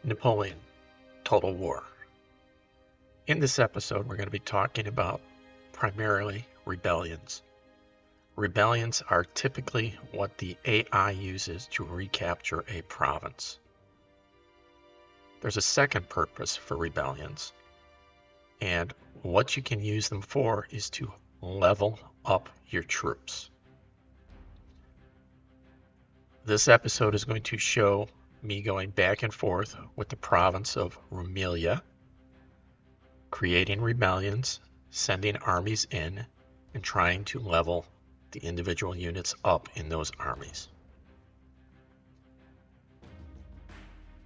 Napoleon Total War. In this episode, we're going to be talking about primarily rebellions. Rebellions are typically what the AI uses to recapture a province. There's a second purpose for rebellions, and what you can use them for is to level up your troops. This episode is going to show me going back and forth with the province of Rumelia, creating rebellions, sending armies in, and trying to level the individual units up in those armies.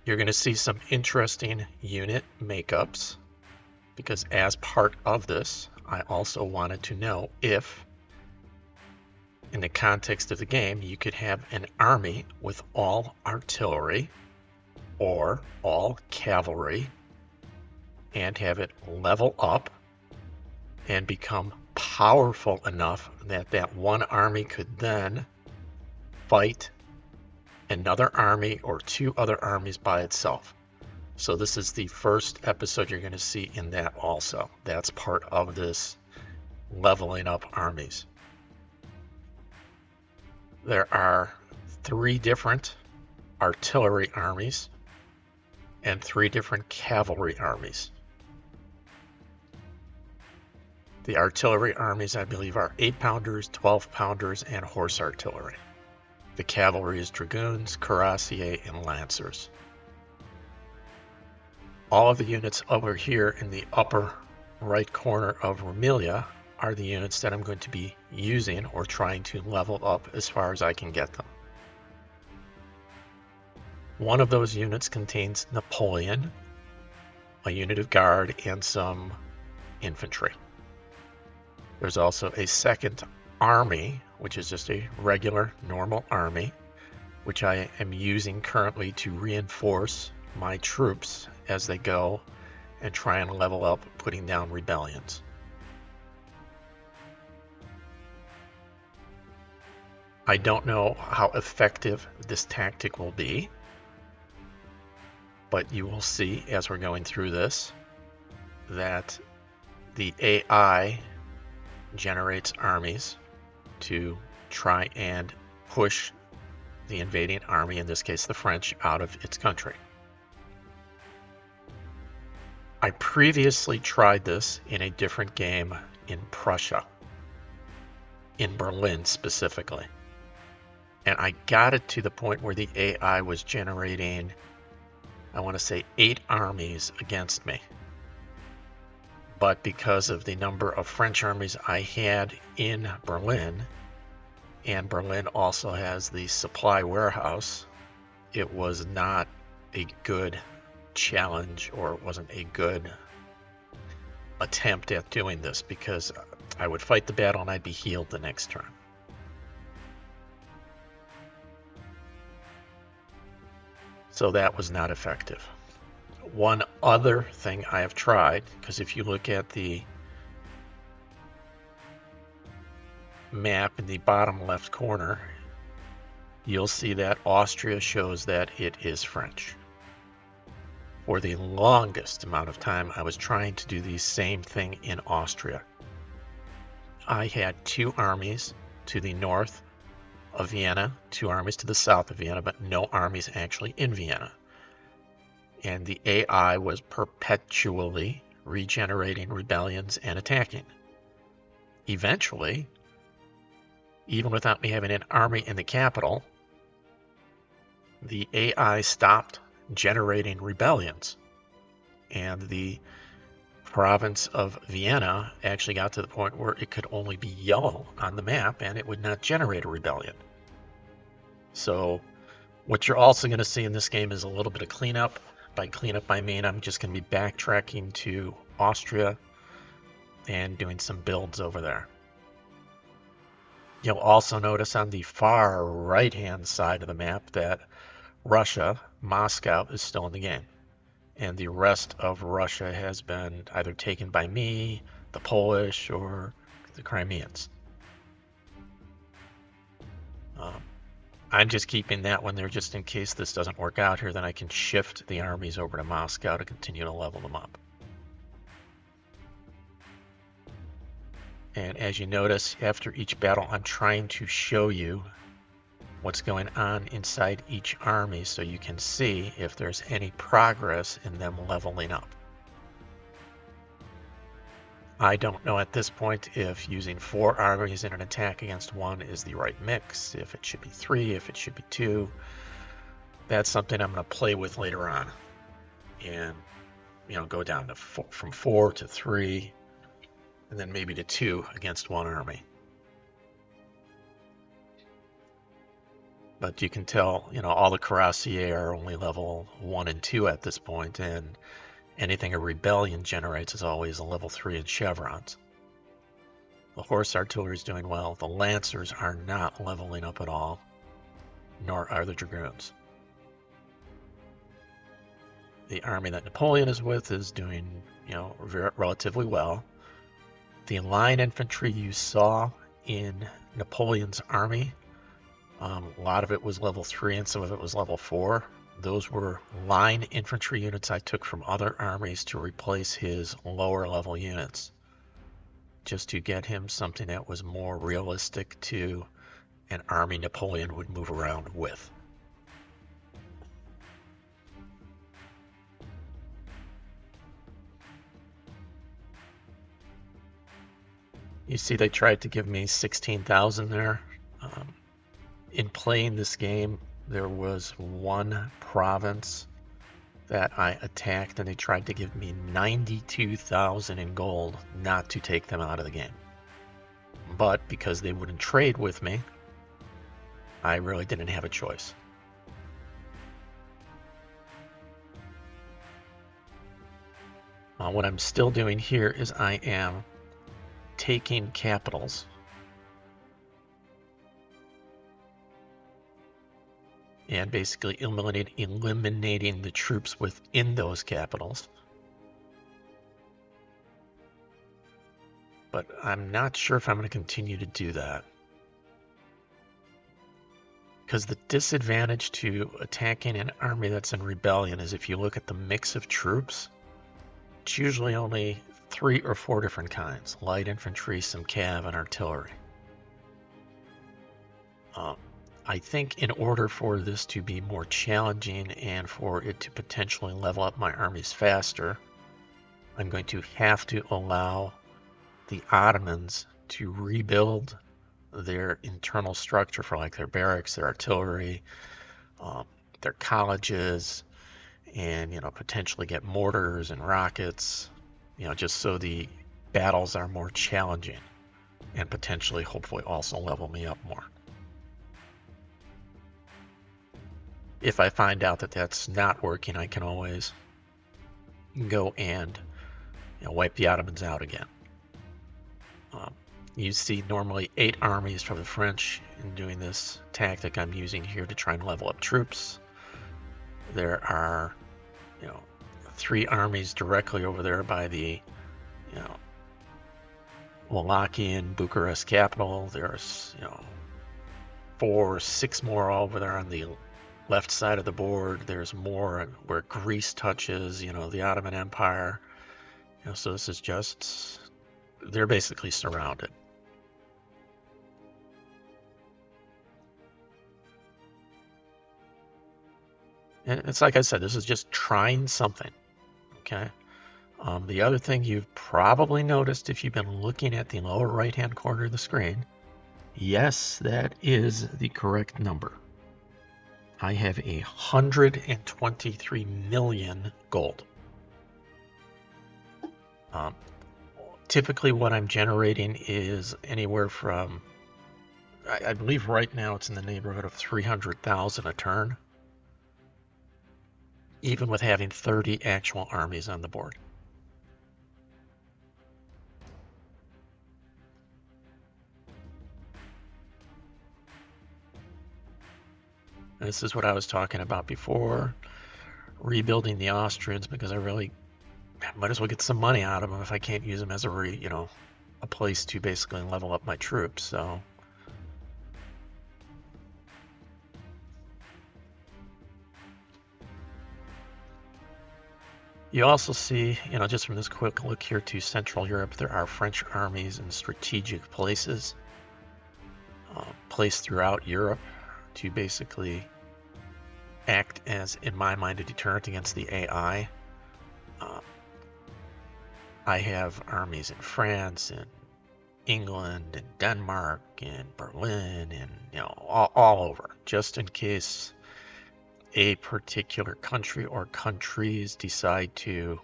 You're going to see some interesting unit makeups because as part of this, I also wanted to know if, in the context of the game, you could have an army with all artillery or all cavalry and have it level up and become powerful enough that that one army could then fight another army or two other armies by itself. So this is the first episode you're going to see in that also. That's part of this leveling up armies. There are 3 different artillery armies and 3 different cavalry armies. The artillery armies, I believe, are 8-pounders, 12-pounders, and horse artillery. The cavalry is dragoons, cuirassiers, and lancers. All of the units over here in the upper right corner of Rumelia are the units that I'm going to be using or trying to level up as far as I can get them. One of those units contains Napoleon, a unit of guard, and some infantry. There's also a second army, which is just a regular, normal army, which I am using currently to reinforce my troops as they go and try and level up, putting down rebellions. I don't know how effective this tactic will be, but you will see as we're going through this that the AI generates armies to try and push the invading army, in this case the French, out of its country. I previously tried this in a different game in Prussia, in Berlin specifically. And I got it to the point where the AI was generating, I want to say, 8 armies against me. But because of the number of French armies I had in Berlin, and Berlin also has the supply warehouse, it was not a good challenge, or it wasn't a good attempt at doing this, because I would fight the battle and I'd be healed the next turn. So that was not effective. One other thing I have tried, because if you look at the map in the bottom left corner, you'll see that Austria shows that it is French. For the longest amount of time, I was trying to do the same thing in Austria. I had 2 armies to the north of Vienna, 2 armies to the south of Vienna, but no armies actually in Vienna. And the AI was perpetually regenerating rebellions and attacking. Eventually, even without me having an army in the capital, the AI stopped generating rebellions. And the province of Vienna actually got to the point where it could only be yellow on the map and it would not generate a rebellion. So what you're also going to see in this game is a little bit of cleanup. By cleanup I mean I'm just going to be backtracking to Austria and doing some builds over there. You'll also notice on the far right hand side of the map that Russia, Moscow, is still in the game. And the rest of Russia has been either taken by me, the Polish, or the Crimeans. I'm just keeping that one there just in case this doesn't work out here. Then I can shift the armies over to Moscow to continue to level them up. And as you notice, after each battle, I'm trying to show you what's going on inside each army so you can see if there's any progress in them leveling up. I don't know at this point if using 4 armies in an attack against one is the right mix, if it should be 3, if it should be 2. That's something I'm going to play with later on and, go down to from 4 to 3 and then maybe to 2 against one army. But you can tell, all the cuirassiers are only level 1 and 2 at this point, and anything a rebellion generates is always a level 3 in chevrons. The horse artillery is doing well. The lancers are not leveling up at all, nor are the dragoons. The army that Napoleon is with is doing, relatively well. The line infantry you saw in Napoleon's army, a lot of it was level 3 and some of it was level 4. Those were line infantry units I took from other armies to replace his lower level units, just to get him something that was more realistic to an army Napoleon would move around with. You see they tried to give me 16,000 there. In playing this game, there was one province that I attacked and they tried to give me 92,000 in gold not to take them out of the game. But because they wouldn't trade with me, I really didn't have a choice. What I'm still doing here is I am taking capitals and basically eliminating the troops within those capitals. But I'm not sure if I'm going to continue to do that, because the disadvantage to attacking an army that's in rebellion is if you look at the mix of troops, it's usually only 3 or 4 different kinds: light infantry, some cav, and artillery. I think in order for this to be more challenging and for it to potentially level up my armies faster, I'm going to have to allow the Ottomans to rebuild their internal structure for like their barracks, their artillery, their colleges, and potentially get mortars and rockets, just so the battles are more challenging and potentially hopefully also level me up more. If I find out that that's not working, I can always go and wipe the Ottomans out again. You see normally 8 armies from the French in doing this tactic I'm using here to try and level up troops. There are 3 armies directly over there by the Wallachian Bucharest capital. There's 4 or 6 more over there on the left side of the board. There's more where Greece touches, the Ottoman Empire. So this is just, they're basically surrounded. And it's like I said, this is just trying something, okay? The other thing you've probably noticed if you've been looking at the lower right-hand corner of the screen, yes, that is the correct number. I have 123 million gold. Typically what I'm generating is anywhere from, I believe right now it's in the neighborhood of 300,000 a turn, even with having 30 actual armies on the board. This is what I was talking about before, rebuilding the Austrians, because I might as well get some money out of them if I can't use them as a place to basically level up my troops. So You also see, just from this quick look here to Central Europe, there are French armies in strategic places placed throughout Europe to basically act as, in my mind, a deterrent against the AI. I have armies in France and England and Denmark and Berlin and all over, just in case a particular country or countries decide to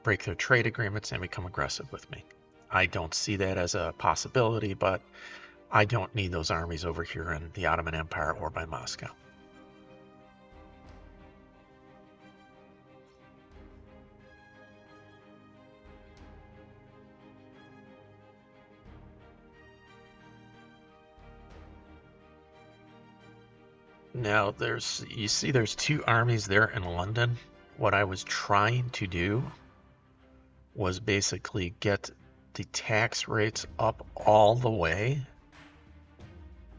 break their trade agreements and become aggressive with me. I don't see that as a possibility, but I don't need those armies over here in the Ottoman Empire or by Moscow. Now you see there's two armies there in London. What I was trying to do was basically get the tax rates up all the way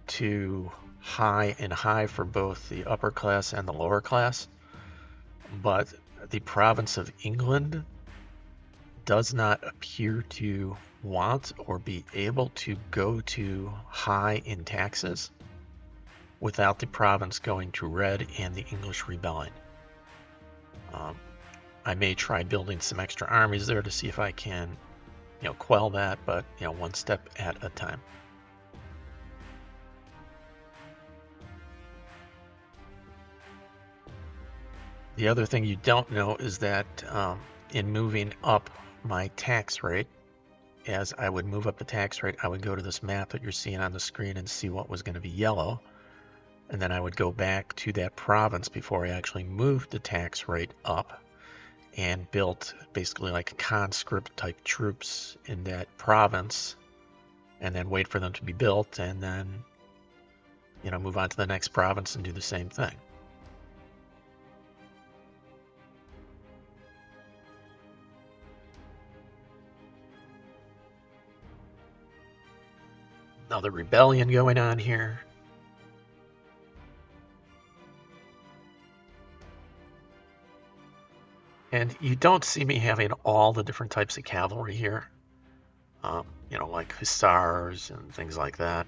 to high for both the upper class and the lower class. But the province of England does not appear to want or be able to go to high in taxes without the province going to red and the English rebelling. I may try building some extra armies there to see if I can, quell that, but one step at a time. The other thing you don't know is that in moving up my tax rate, as I would move up the tax rate, I would go to this map that you're seeing on the screen and see what was going to be yellow. And then I would go back to that province before I actually moved the tax rate up and built basically like conscript type troops in that province, and then wait for them to be built, and then move on to the next province and do the same thing. Another rebellion going on here. And you don't see me having all the different types of cavalry here, like hussars and things like that.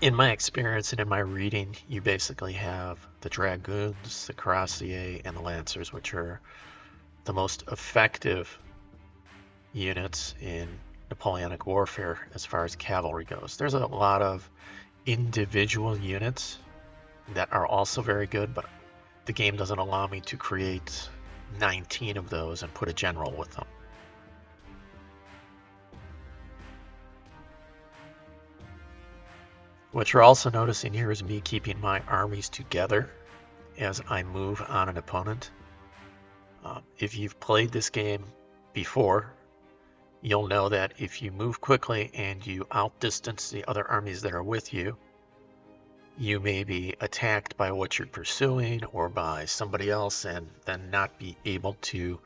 In my experience and in my reading, you basically have the dragoons, the cuirassiers, and the lancers, which are the most effective units in Napoleonic warfare as far as cavalry goes. There's a lot of individual units that are also very good, but the game doesn't allow me to create 19 of those and put a general with them. What you're also noticing here is me keeping my armies together as I move on an opponent. If you've played this game before, you'll know that if you move quickly and you outdistance the other armies that are with you, you may be attacked by what you're pursuing or by somebody else and then not be able to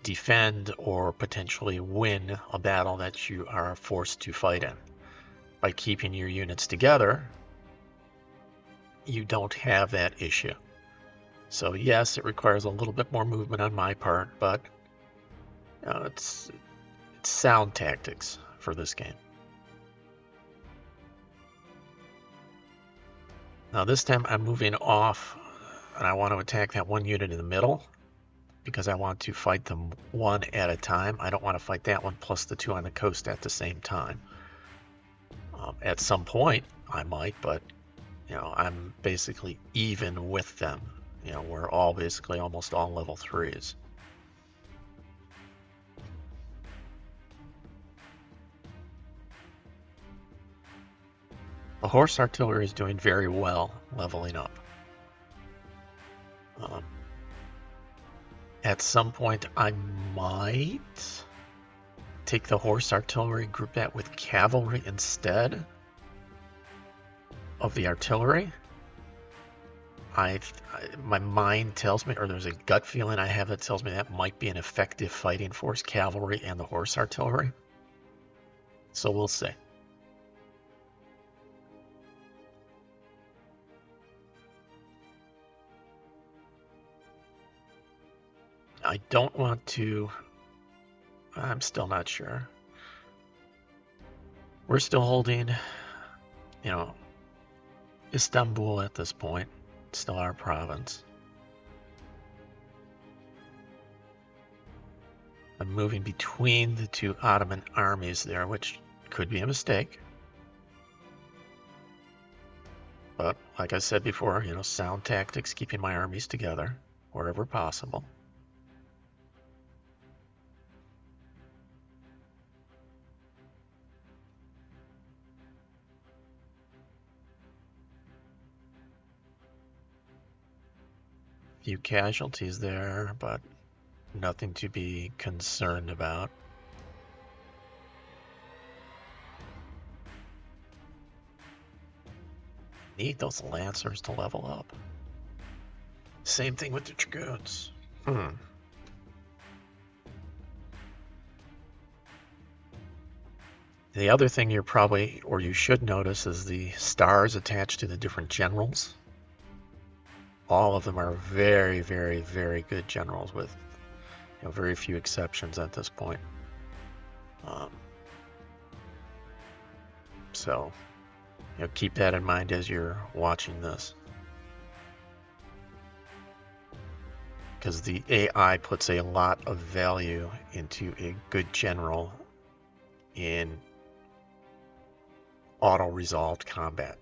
defend or potentially win a battle that you are forced to fight in. By keeping your units together, you don't have that issue. So yes, it requires a little bit more movement on my part, but it's sound tactics for this game. Now this time I'm moving off and I want to attack that one unit in the middle because I want to fight them one at a time. I don't want to fight that one plus the two on the coast at the same time. At some point I might, but I'm basically even with them. We're all basically almost all level 3s. The horse artillery is doing very well leveling up. At some point I might take the horse artillery, group that with cavalry instead of the artillery. My mind tells me, or there's a gut feeling I have that tells me that might be an effective fighting force, cavalry and the horse artillery. So we'll see. I don't want to... I'm still not sure. We're still holding, you know, Istanbul at this point. It's still our province. I'm moving between the two Ottoman armies there, which could be a mistake. But like I said before, you know, sound tactics, keeping my armies together wherever possible. Few casualties there, but nothing to be concerned about. Need those lancers to level up. Same thing with the dragoons. The other thing you're probably, or you should notice, is the stars attached to the different generals. All of them are very, very, very good generals with, you know, very few exceptions at this point. So, you know, keep that in mind as you're watching this. Because the AI puts a lot of value into a good general in auto-resolved combat.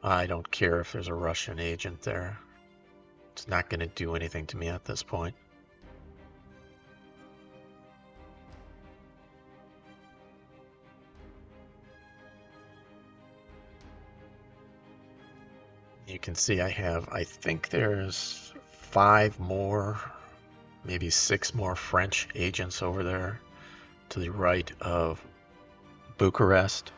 I don't care if there's a Russian agent there. It's not going to do anything to me at this point. You can see I think there's 5 more, maybe 6 more French agents over there to the right of Bucharest.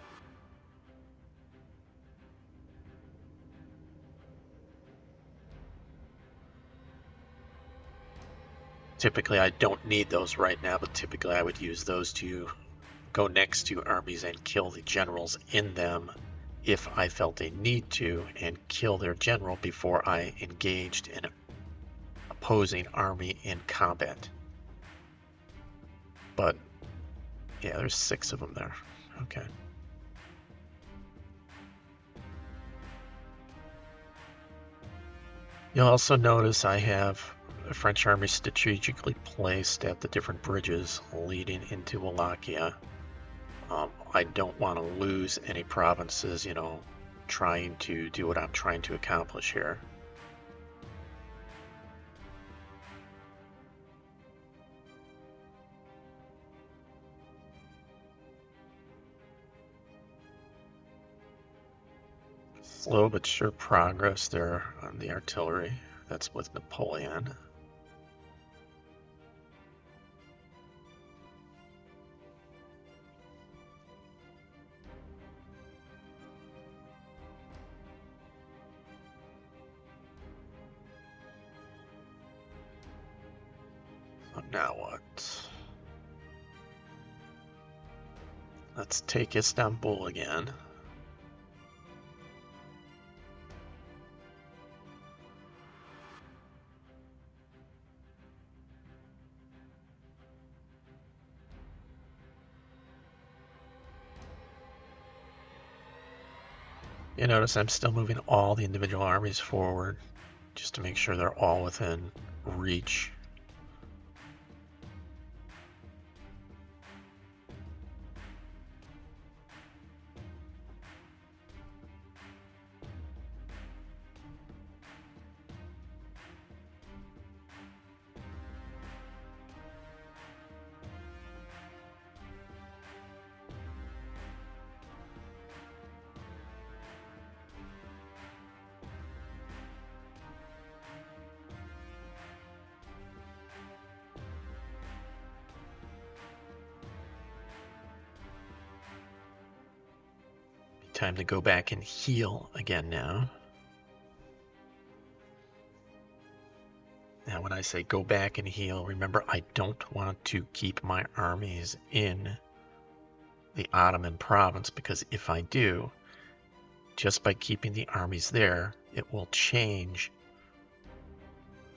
Typically, I don't need those right now, but typically I would use those to go next to armies and kill the generals in them if I felt a need to, and kill their general before I engaged an opposing army in combat. But yeah, there's 6 of them there. Okay. You'll also notice I have the French army strategically placed at the different bridges leading into Wallachia. I don't want to lose any provinces, you know, trying to do what I'm trying to accomplish here. Slow but sure progress there on the artillery. That's with Napoleon. So now what? Let's take Istanbul again. You notice I'm still moving all the individual armies forward just to make sure they're all within reach. Time to go back and heal again now. Now when I say go back and heal, remember I don't want to keep my armies in the Ottoman province, because if I do, just by keeping the armies there, it will change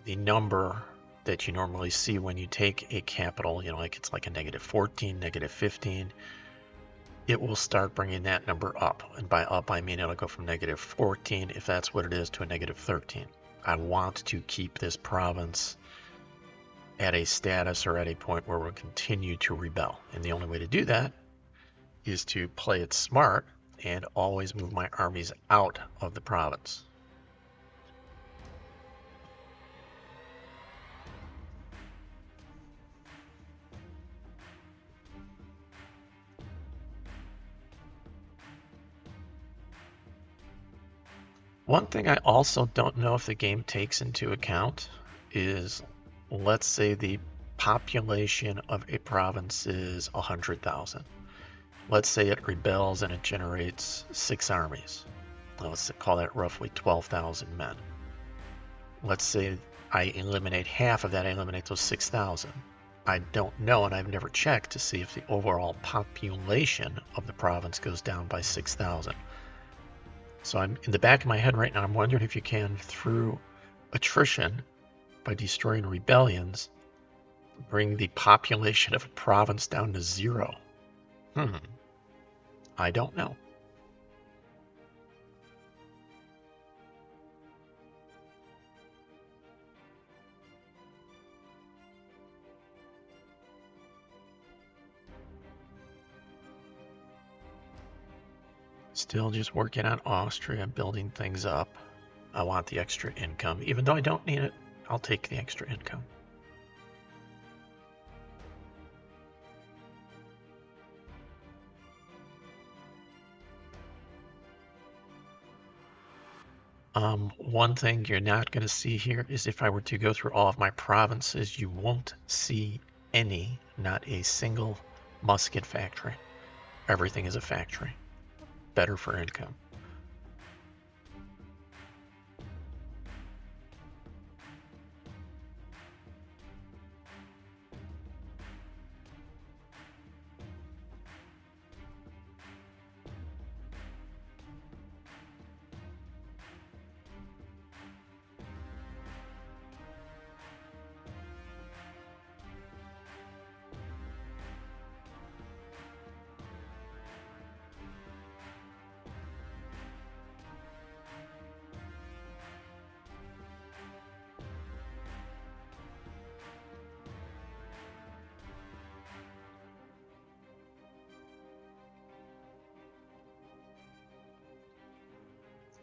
the number that you normally see when you take a capital, like it's like a -14, -15. It will start bringing that number up. And by up, I mean it'll go from -14, if that's what it is, to a -13. I want to keep this province at a status or at a point where we'll continue to rebel. And the only way to do that is to play it smart and always move my armies out of the province. One thing I also don't know if the game takes into account is, let's say the population of a province is 100,000. Let's say it rebels and it generates 6 armies. Let's call that roughly 12,000 men. Let's say I eliminate half of that, I eliminate those 6,000. I don't know, and I've never checked to see if the overall population of the province goes down by 6,000. So I'm in the back of my head right now, I'm wondering if you can, through attrition, by destroying rebellions, bring the population of a province down to 0. I don't know. Still just working on Austria, building things up. I want the extra income. Even though I don't need it, I'll take the extra income. One thing you're not going to see here is if I were to go through all of my provinces, you won't see any, not a single musket factory. Everything is a factory. Better for income.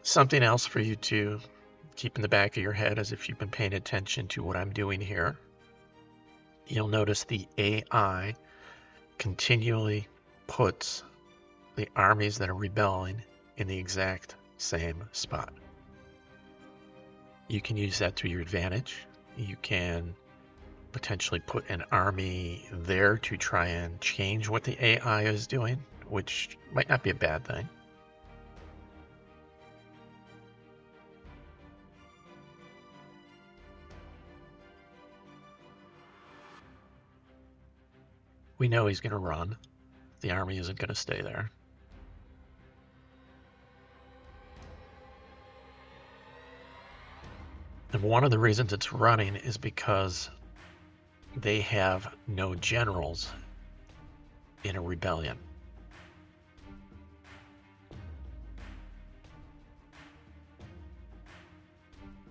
Something else for you to keep in the back of your head as if you've been paying attention to what I'm doing here. You'll notice the AI continually puts the armies that are rebelling in the exact same spot. You can use that to your advantage. You can potentially put an army there to try and change what the AI is doing, which might not be a bad thing. We know he's going to run. The army isn't going to stay there. And one of the reasons it's running is because they have no generals in a rebellion.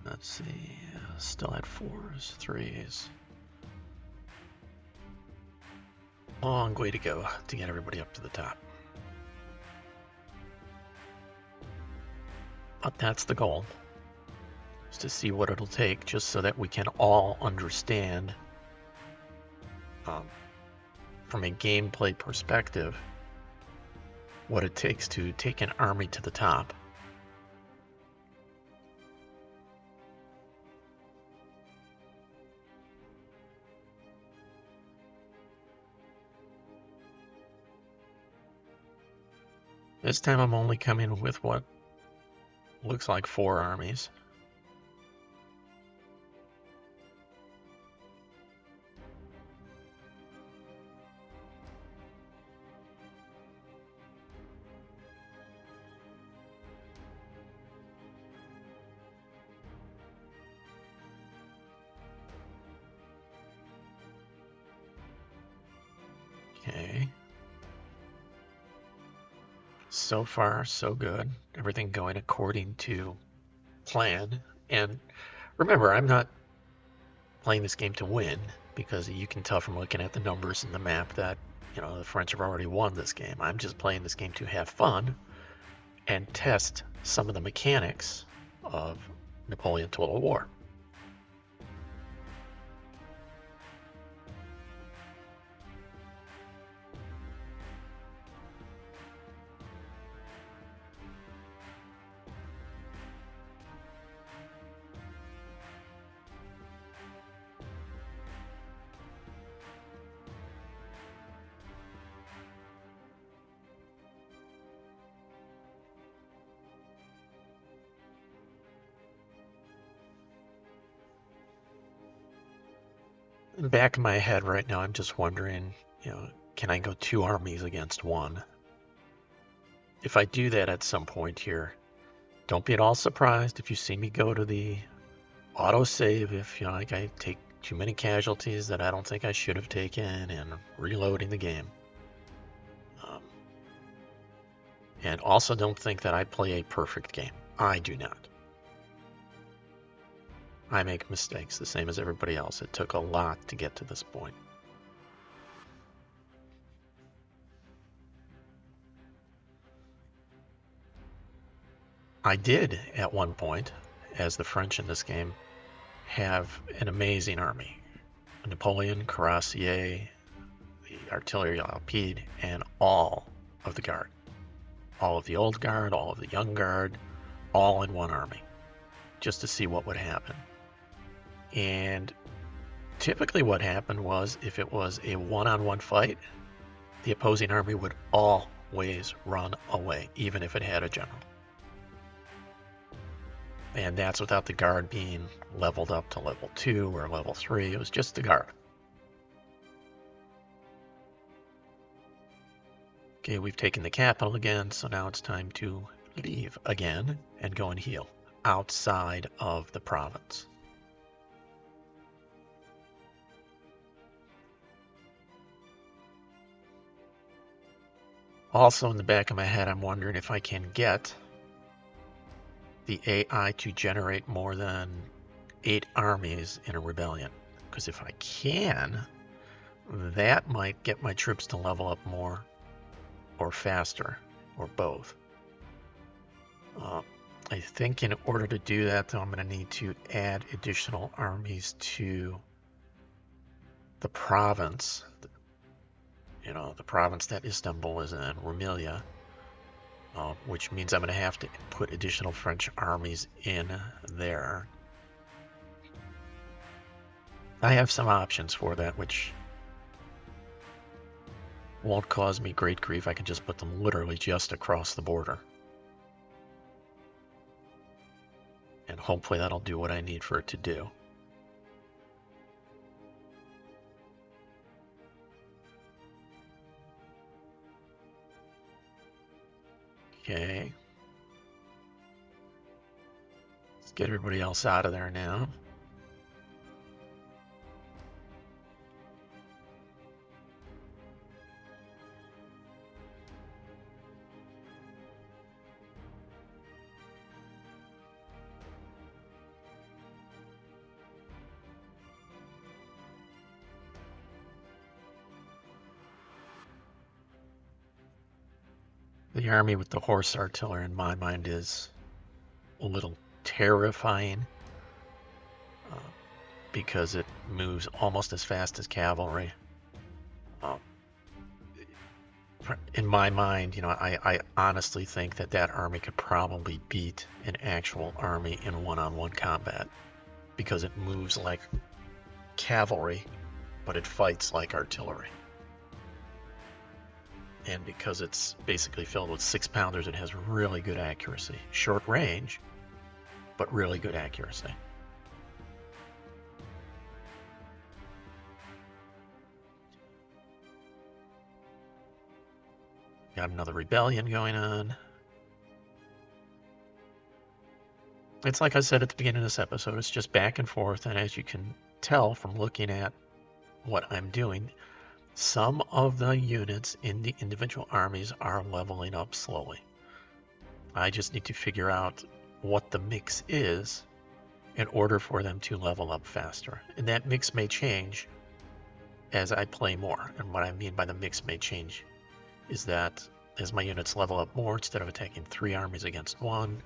Let's see, still at 4s, 3s. Long way to go to get everybody up to the top. But that's the goal, is to see what it'll take, just so that we can all understand from a gameplay perspective what it takes to take an army to the top. This time I'm only coming with what looks like 4 armies. so far, so good. Everything going according to plan. And remember, I'm not playing this game to win, because you can tell from looking at the numbers in the map that, the French have already won this game. I'm just playing this game to have fun and test some of the mechanics of Napoleon Total War. In the back of my head right now, I'm just wondering, can I go 2 armies against 1? If I do that at some point here, don't be at all surprised if you see me go to the autosave if, like I take too many casualties that I don't think I should have taken, and reloading the game. And also don't think that I play a perfect game. I do not. I make mistakes the same as everybody else. It took a lot to get to this point. I did, at one point, as the French in this game, have an amazing army. Napoleon, Cuirassier, the Artillerie Alpide, and all of the Guard. All of the Old Guard, all of the Young Guard, all in one army, just to see what would happen. And typically what happened was, if it was a one-on-one fight, the opposing army would always run away, even if it had a general. And that's without the Guard being leveled up to level 2 or level 3. It was just the Guard. Okay, we've taken the capital again, so now it's time to leave again and go and heal outside of the province. Also in the back of my head, I'm wondering if I can get the AI to generate more than 8 armies in a rebellion. Because if I can, that might get my troops to level up more, or faster, or both. I think in order to do that, though, I'm going to need to add additional armies to the province. The province that Istanbul is in, Rumelia, which means I'm going to have to put additional French armies in there. I have some options for that, which won't cause me great grief. I can just put them literally just across the border. And hopefully that'll do what I need for it to do. Okay. Let's get everybody else out of there now. The army with the horse artillery in my mind is a little terrifying, because it moves almost as fast as cavalry. In my mind, I honestly think that army could probably beat an actual army in one-on-one combat, because it moves like cavalry, but it fights like artillery. And because it's basically filled with 6-pounders, it has really good accuracy. Short range, but really good accuracy. Got another rebellion going on. It's like I said at the beginning of this episode, it's just back and forth, and as you can tell from looking at what I'm doing, some of the units in the individual armies are leveling up slowly. I just need to figure out what the mix is in order for them to level up faster. And that mix may change as I play more. And what I mean by the mix may change is that as my units level up more, instead of attacking 3 armies against 1,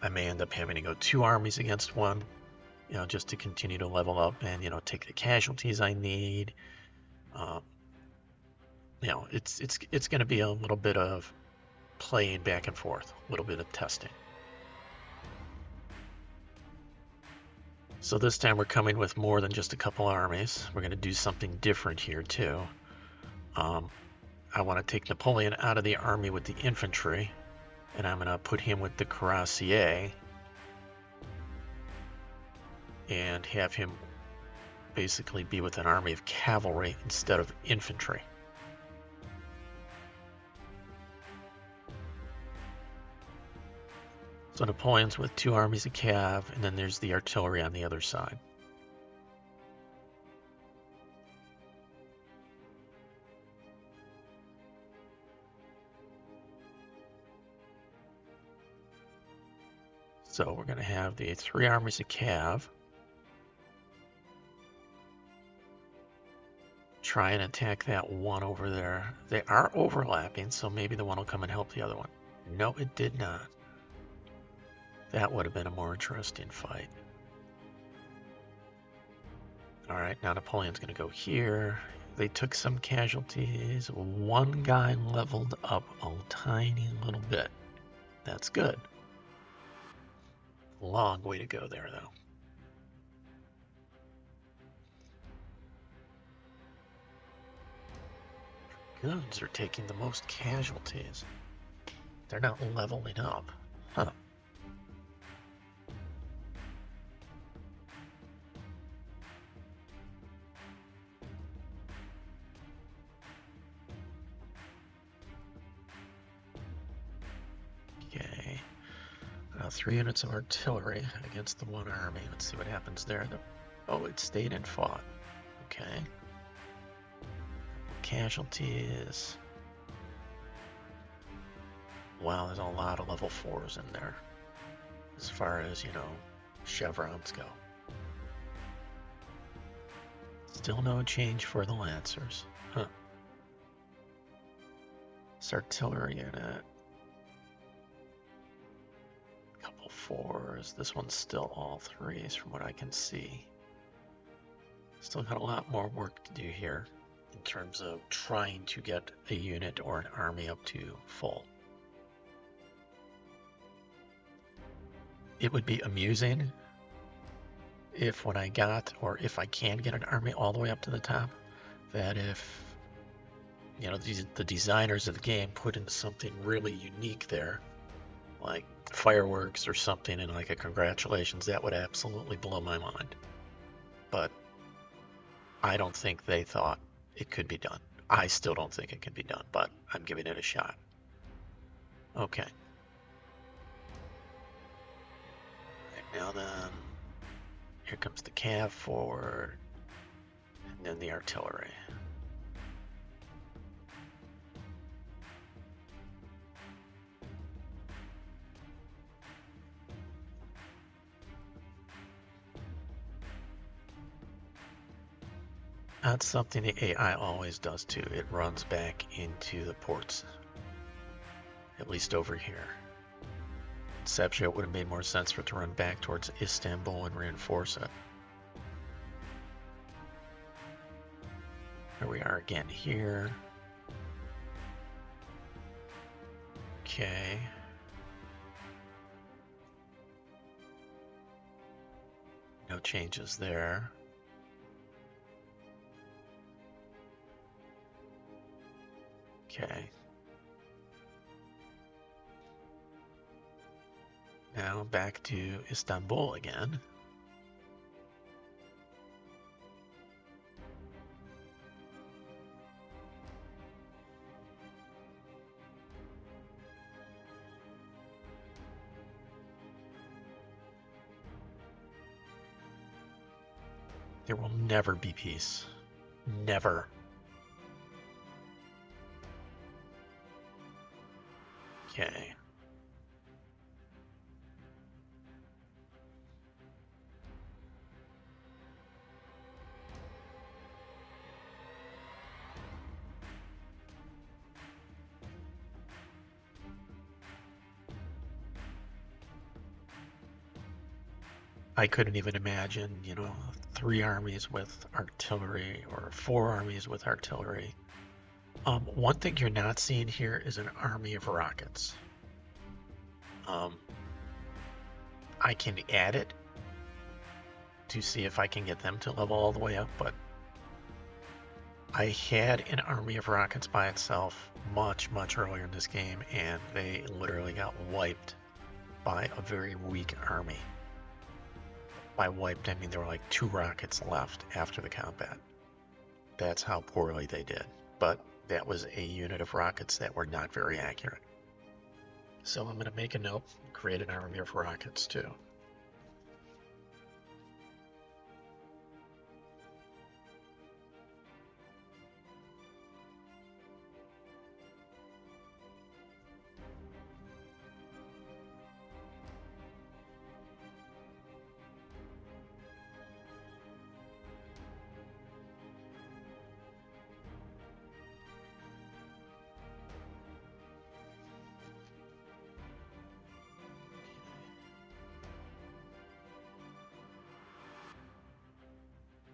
I may end up having to go 2 armies against 1, just to continue to level up and, take the casualties I need. It's going to be a little bit of playing back and forth, a little bit of testing. So this time we're coming with more than just a couple armies. We're going to do something different here too. I want to take Napoleon out of the army with the infantry, and I'm going to put him with the cuirassier and have him basically be with an army of cavalry instead of infantry. So Napoleon's with 2 armies of cav, and then there's the artillery on the other side. So we're going to have the 3 armies of cav try and attack that one over there. They are overlapping, so maybe the one will come and help the other one. No, it did not. That would have been a more interesting fight. Alright, now Napoleon's going to go here. They took some casualties. One guy leveled up a tiny little bit. That's good. Long way to go there, though. Dragoons are taking the most casualties. They're not leveling up. Huh. Okay. 3 units of artillery against the 1 army. Let's see what happens there. Oh, it stayed and fought. Okay. Casualties. Wow, there's a lot of level 4s in there. As far as, chevrons go. Still no change for the Lancers. Huh. This artillery unit. Couple 4s. This one's still all 3s from what I can see. Still got a lot more work to do here in terms of trying to get a unit or an army up to full. It would be amusing if when I got, or if I can get an army all the way up to the top, that if, the designers of the game put in something really unique there, like fireworks or something, and like a congratulations, that would absolutely blow my mind. But I don't think they thought it could be done. I still don't think it can be done, but I'm giving it a shot. Okay. Right, now then, here comes the cav forward, and then the artillery. That's something the AI always does too. It runs back into the ports. At least over here. Conceptually, it would have made more sense for it to run back towards Istanbul and reinforce it. Here we are again here. Okay. No changes there. Okay. Now back to Istanbul again. There will never be peace. Never. Okay. I couldn't even imagine, 3 armies with artillery or 4 armies with artillery. One thing you're not seeing here is an army of rockets. Um, I can add it to see if I can get them to level all the way up, but I had an army of rockets by itself much, much earlier in this game, and they literally got wiped by a very weak army. By wiped, I mean there were like 2 rockets left after the combat. That's how poorly they did. But that was a unit of rockets that were not very accurate. So I'm going to make a note, create an army of rockets too.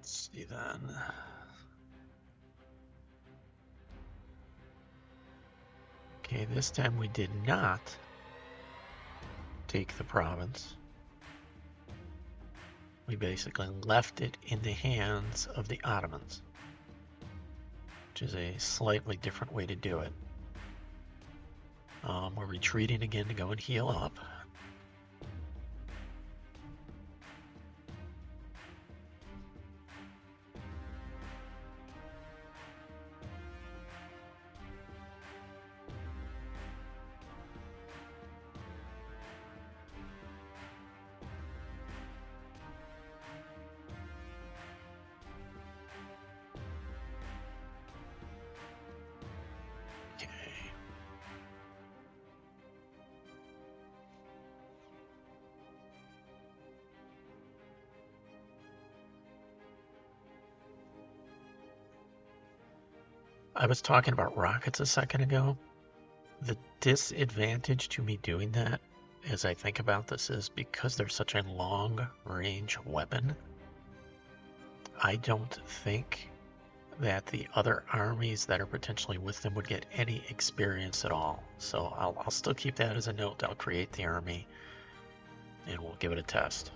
Let's see then. Okay, this time we did not take the province. We basically left it in the hands of the Ottomans, which is a slightly different way to do it. We're retreating again to go and heal up. Okay. I was talking about rockets a second ago. The disadvantage to me doing that, as I think about this, is because they're such a long-range weapon. I don't think that the other armies that are potentially with them would get any experience at all. So I'll still keep that as a note. I'll create the army, and we'll give it a test.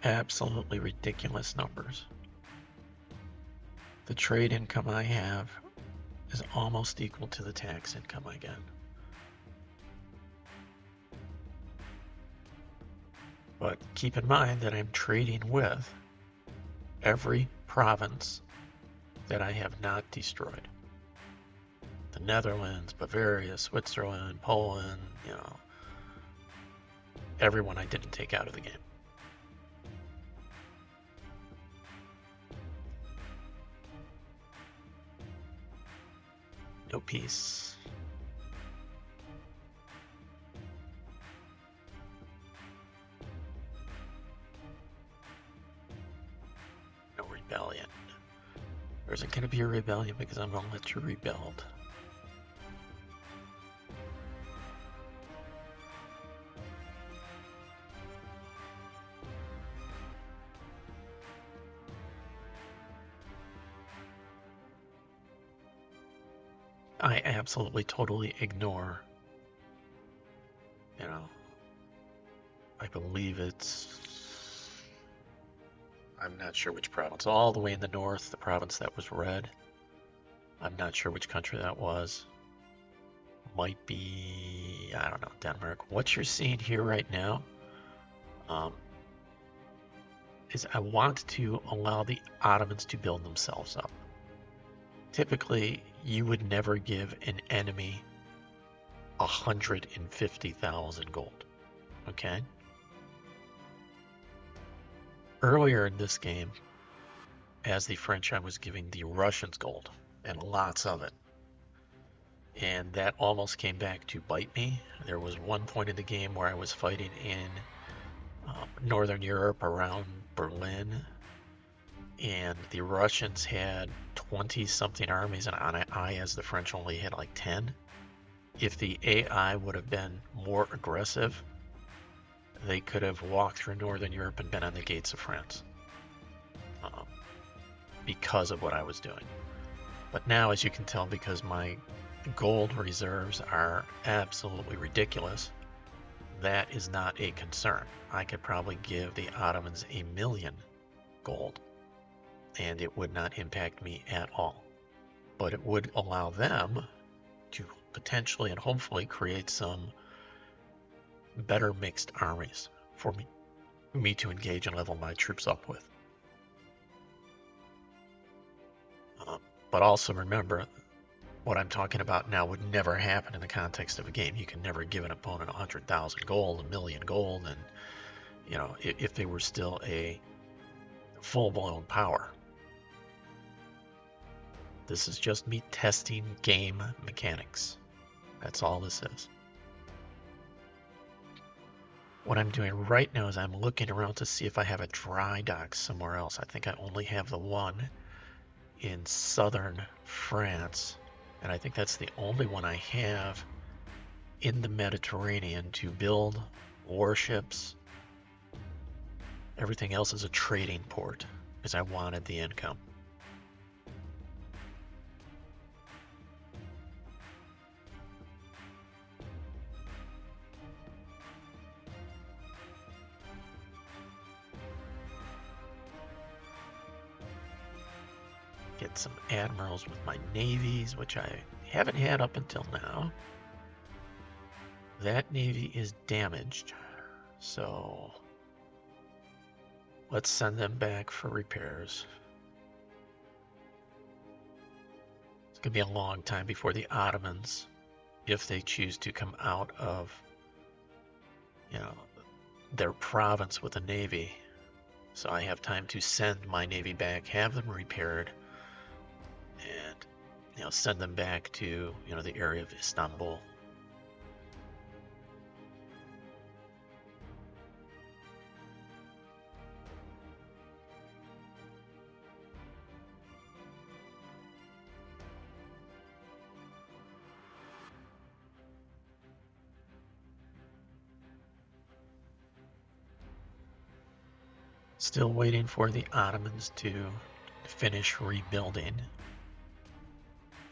Absolutely ridiculous numbers. The trade income I have is almost equal to the tax income I get. But keep in mind that I'm trading with every province that I have not destroyed. The Netherlands, Bavaria, Switzerland, Poland, everyone I didn't take out of the game. No peace. No rebellion. There isn't going to be a rebellion because I'm going to let you rebuild. I absolutely totally ignore, I believe I'm not sure which province, all the way in the north, the province that was red. I'm not sure which country that was. Might be, I don't know, Denmark. What you're seeing here right now is I want to allow the Ottomans to build themselves up. Typically, you would never give an enemy 150,000 gold, okay? Earlier in this game, as the French, I was giving the Russians gold, and lots of it. and that almost came back to bite me. There was one point in the game where I was fighting in Northern Europe around Berlin, and the Russians had 20-something armies, and I, as the French, only had like 10. If the AI would have been more aggressive, they could have walked through Northern Europe and been on the gates of France because of what I was doing. But now, as you can tell, because my gold reserves are absolutely ridiculous, that is not a concern. I could probably give the Ottomans 1,000,000 gold, and it would not impact me at all. But it would allow them to potentially and hopefully create some better mixed armies for me to engage and level my troops up with. But also remember, what I'm talking about now would never happen in the context of a game. You can never give an opponent 100,000 gold, 1,000,000 gold, and if they were still a full-blown power. This is just me testing game mechanics. That's all this is. What I'm doing right now is I'm looking around to see if I have a dry dock somewhere else. I think I only have the one in southern France, and I think that's the only one I have in the Mediterranean to build warships. Everything else is a trading port because I wanted the income. Get some admirals with my navies, which I haven't had up until now. That navy is damaged, so let's send them back for repairs. It's going to be a long time before the Ottomans, if they choose to come out of, their province with a navy. So I have time to send my navy back, have them repaired, and send them back to the area of Istanbul. Still waiting for the Ottomans to finish rebuilding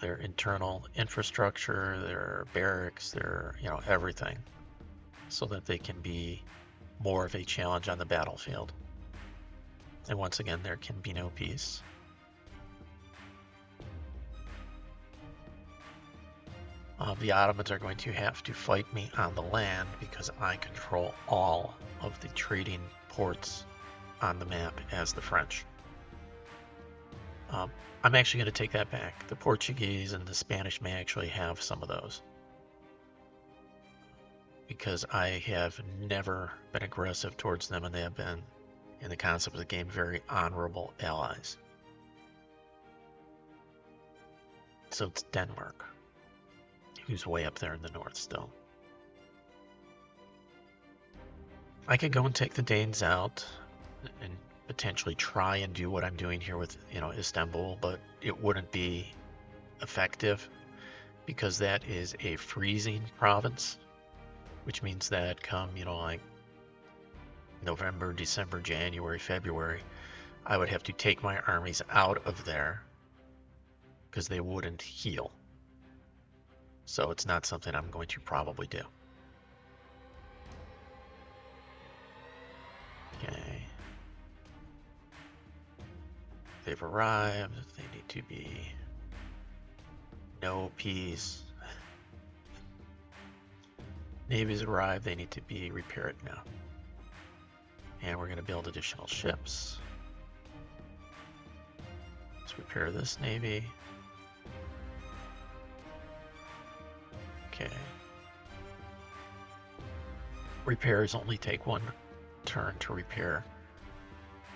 their internal infrastructure, their barracks, their everything, so that they can be more of a challenge on the battlefield. And once again, there can be no peace. The Ottomans are going to have to fight me on the land because I control all of the trading ports on the map as the French. I'm actually going to take that back. The Portuguese and the Spanish may actually have some of those, because I have never been aggressive towards them, and they have been, in the concept of the game, very honorable allies. So it's Denmark, who's way up there in the north still. I could go and take the Danes out and potentially try and do what I'm doing here with Istanbul, but it wouldn't be effective because that is a freezing province, which means that come like November, December, January, February, I would have to take my armies out of there because they wouldn't heal. So it's not something I'm going to probably do. Okay. They've arrived. They need to be no peace. Navy's arrived. They need to be repaired now. And we're going to build additional ships. Let's repair this navy. Okay. Repairs only take one turn to repair,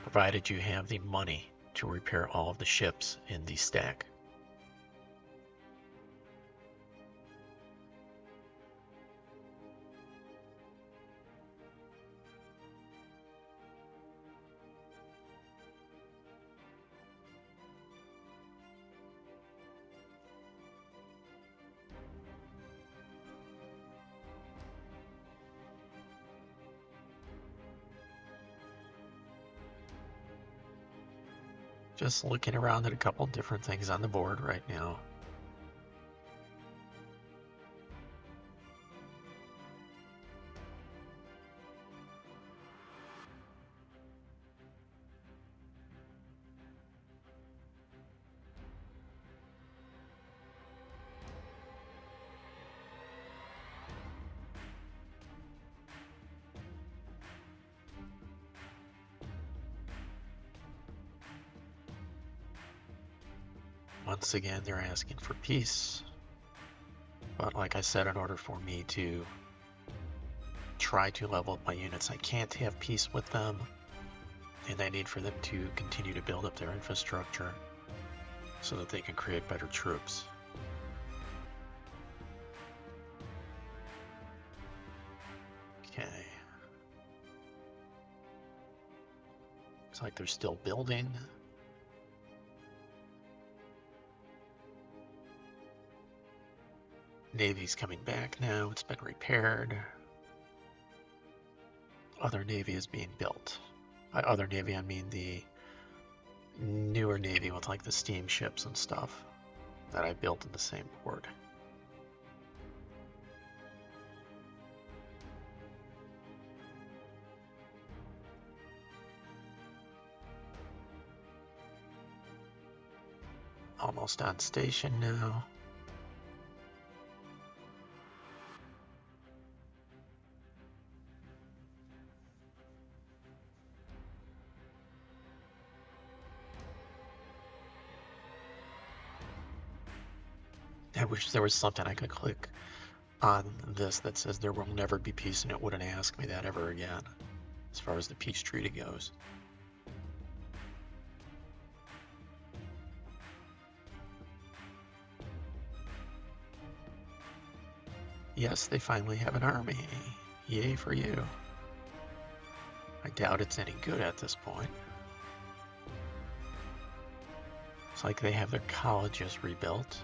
provided you have the money to repair all of the ships in the stack. Just looking around at a couple different things on the board right now. Once again, they're asking for peace. But like I said, in order for me to try to level up my units, I can't have peace with them. And I need for them to continue to build up their infrastructure so that they can create better troops. Okay. Looks like they're still building. Navy's coming back now. It's been repaired. Other Navy is being built. By other Navy, I mean the newer Navy with like the steamships and stuff that I built in the same port. Almost on station now. I wish there was something I could click on this that says there will never be peace, and it wouldn't ask me that ever again as far as the peace treaty goes. Yes, they finally have an army. Yay for you. I doubt it's any good at this point. It's like they have their colleges rebuilt.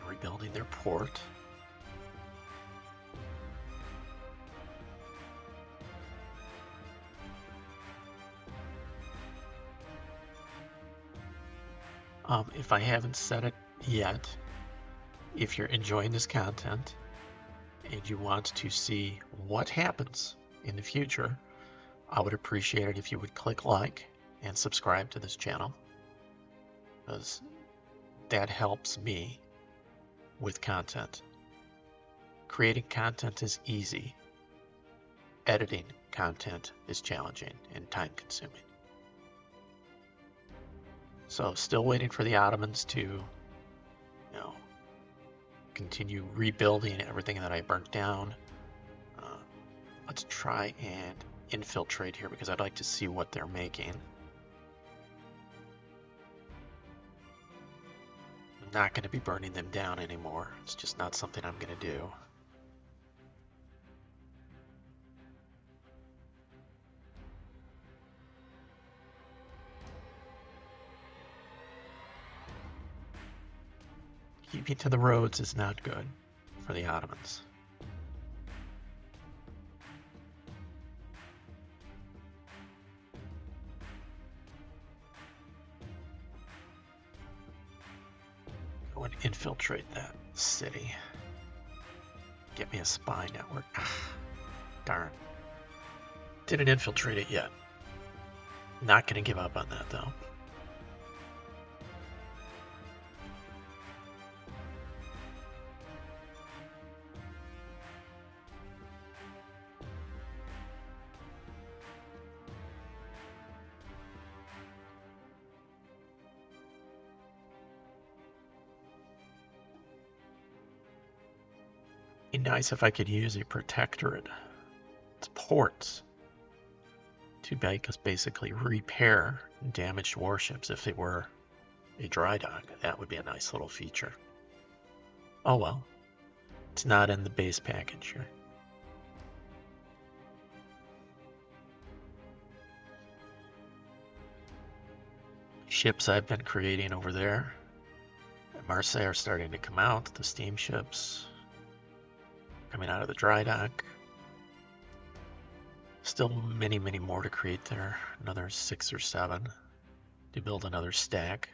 Rebuilding their port. If I haven't said it yet, if you're enjoying this content and you want to see what happens in the future, I would appreciate it if you would click like and subscribe to this channel, because that helps me with content. Creating content is easy. Editing content is challenging and time consuming. So still waiting for the Ottomans to, continue rebuilding everything that I burnt down. Let's try and infiltrate here because I'd like to see what they're making. I'm not going to be burning them down anymore. It's just not something I'm going to do. Keeping to the roads is not good for the Ottomans. Go and infiltrate that city. Get me a spy network. Darn. Didn't infiltrate it yet. Not going to give up on that though. Be nice if I could use a protectorate. It's ports. Too bad, because basically repair damaged warships if they were a dry dock. That would be a nice little feature. Oh well. It's not in the base package here. Ships I've been creating over there at Marseille are starting to come out. The steamships coming out of the dry dock. Still many, many more to create there. Another 6 or 7 to build another stack.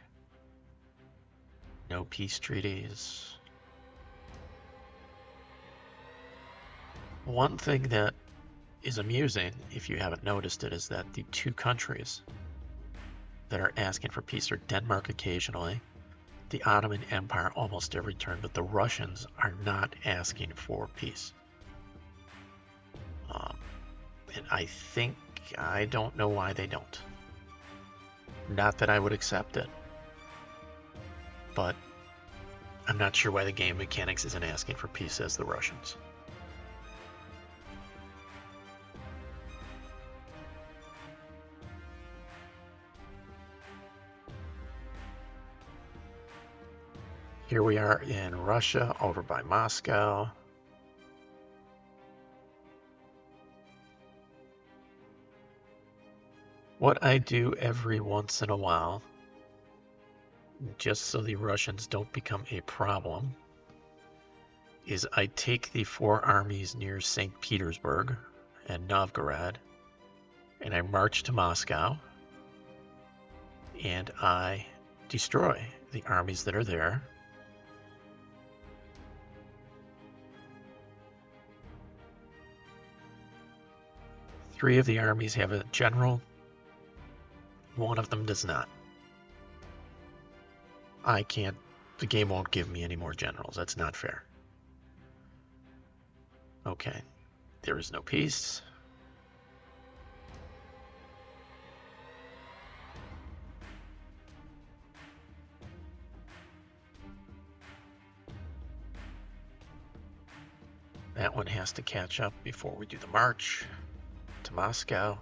No peace treaties. One thing that is amusing, if you haven't noticed it, is that the two countries that are asking for peace are Denmark occasionally, the Ottoman Empire almost every turn, but the Russians are not asking for peace. And I don't know why they don't. Not that I would accept it, but I'm not sure why the game mechanics isn't asking for peace as the Russians. Here we are in Russia, over by Moscow. What I do every once in a while, just so the Russians don't become a problem, is I take the 4 armies near St. Petersburg and Novgorod, and I march to Moscow, and I destroy the armies that are there. Three of the armies have a general. One of them does not. I can't. The game won't give me any more generals. That's not fair. Okay. There is no peace. That one has to catch up before we do the march to Moscow.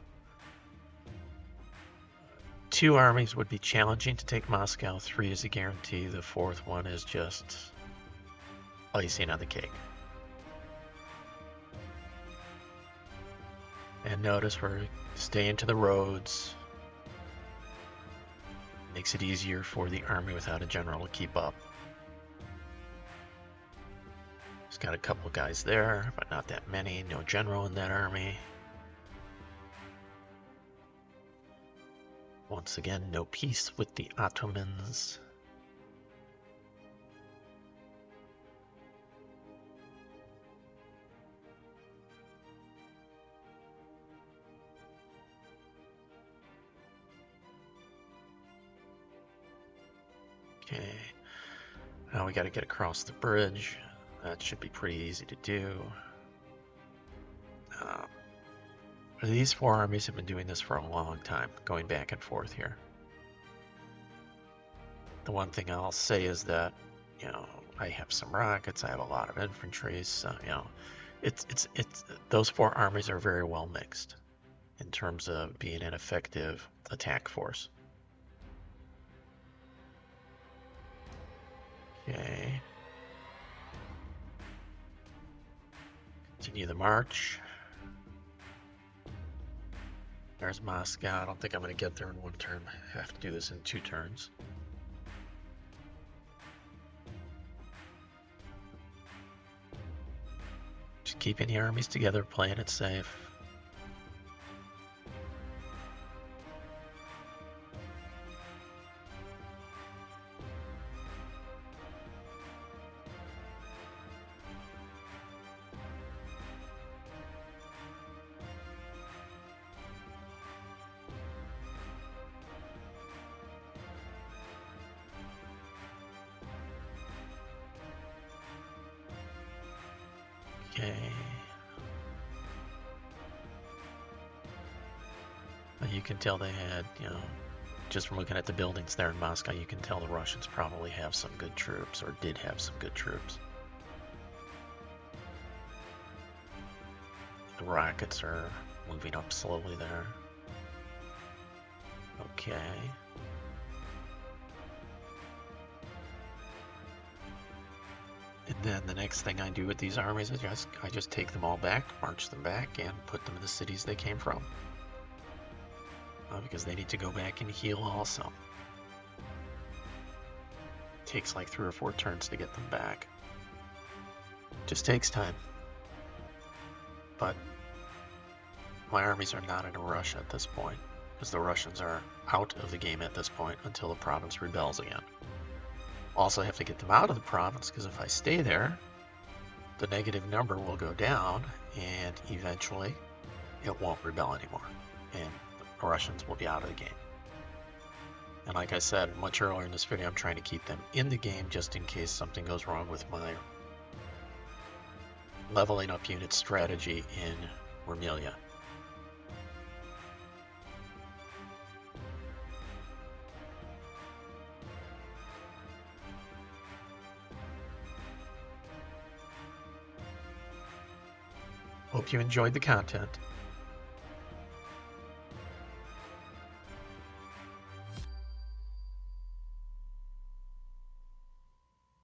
2 armies would be challenging to take Moscow. 3 is a guarantee. The 4th one is just icing on the cake. And notice we're staying to the roads. Makes it easier for the army without a general to keep up. It's got a couple of guys there, but not that many. No general in that army. Once again, no peace with the Ottomans. Okay, now we got to get across the bridge. That should be pretty easy to do. These 4 armies have been doing this for a long time, going back and forth here. The one thing I'll say is that, I have some rockets, I have a lot of infantry, so, those 4 armies are very well mixed in terms of being an effective attack force. Okay. Continue the march. There's Moscow. I don't think I'm going to get there in 1 turn. I have to do this in 2 turns. Just keeping the armies together, playing it safe. Okay. You can tell they had, just from looking at the buildings there in Moscow, you can tell the Russians probably have some good troops, or did have some good troops. The rockets are moving up slowly there. Okay. And then the next thing I do with these armies is I just take them all back, march them back, and put them in the cities they came from. Because they need to go back and heal also. It takes like 3 or 4 turns to get them back. Just takes time. But my armies are not in a rush at this point, because the Russians are out of the game at this point until the province rebels again. Also, I have to get them out of the province, because if I stay there, the negative number will go down, and eventually it won't rebel anymore, and the Russians will be out of the game. And like I said much earlier in this video, I'm trying to keep them in the game just in case something goes wrong with my leveling up unit strategy in Rumelia. Hope you enjoyed the content.